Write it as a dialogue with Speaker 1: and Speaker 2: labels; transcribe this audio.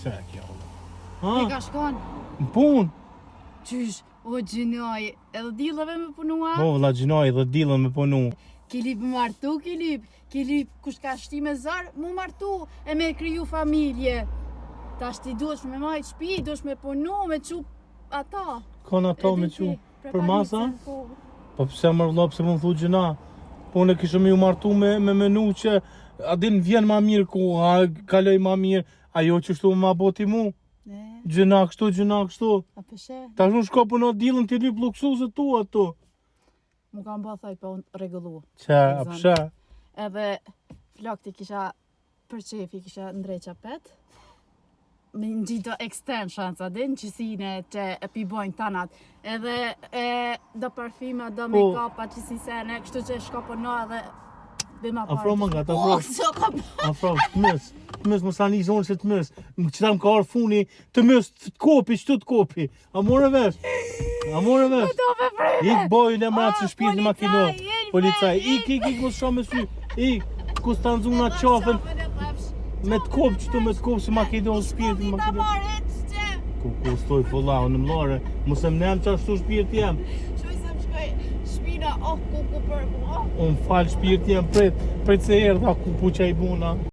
Speaker 1: Se kjo.
Speaker 2: E ka shkon?
Speaker 1: Në punë.
Speaker 2: Qysh, o gjinoj, edhe dillave me punua?
Speaker 1: Po, vëlla gjinoj dhe dillën me punu.
Speaker 2: Kilip më martu, Kilip kush ka shti me zërë, mu martu e me kriju familje. Ta shti duesh me majt shpi, duesh me punu, me qup ata.
Speaker 1: Kon ato me qu. Për masa?
Speaker 2: Po.
Speaker 1: Po pse më vëlla, pse më thu gjina? Po ne kishëm ju martu me menu që a din vjen ma mirë ku, a kaloj ma mirë, ajo që shtu ma boti mu. Gjina kështu.
Speaker 2: A përshe?
Speaker 1: Ta shtu shko puno dillën t'i lyp luksuzet tu ato.
Speaker 2: Mu kam ba thaj pa unë regullu.
Speaker 1: Qa, a përshe?
Speaker 2: Edhe flakti kisha për qefi, kisha ndreqa pet. Me në gjitho ekstern shanca din, qësine që e pibojnë tanat. Edhe do parfima, do make-up, që si sene, kështu që shko përno edhe bima parë.
Speaker 1: Afro më nga,
Speaker 2: Afro,
Speaker 1: të mës më sani zonë se të mës. Më qëta më ka arë funi, të mës, të kopi, qëtu të kopi. A more vesh? Ik bojën e mratë që shpirë në makino. Policaj, ik, mos shumë me sy. Ik, ku s'ta nëzuna qafën. Me të kopë qëtu, me të kopë që makino shpirë në makino. Ku stoj fola, në mlore. Mëse më nem qashtu shpirë t'jem.
Speaker 2: shpina, ku për mua.
Speaker 1: Unë falë shpirë t'jem pret se erdha ku qa i buna.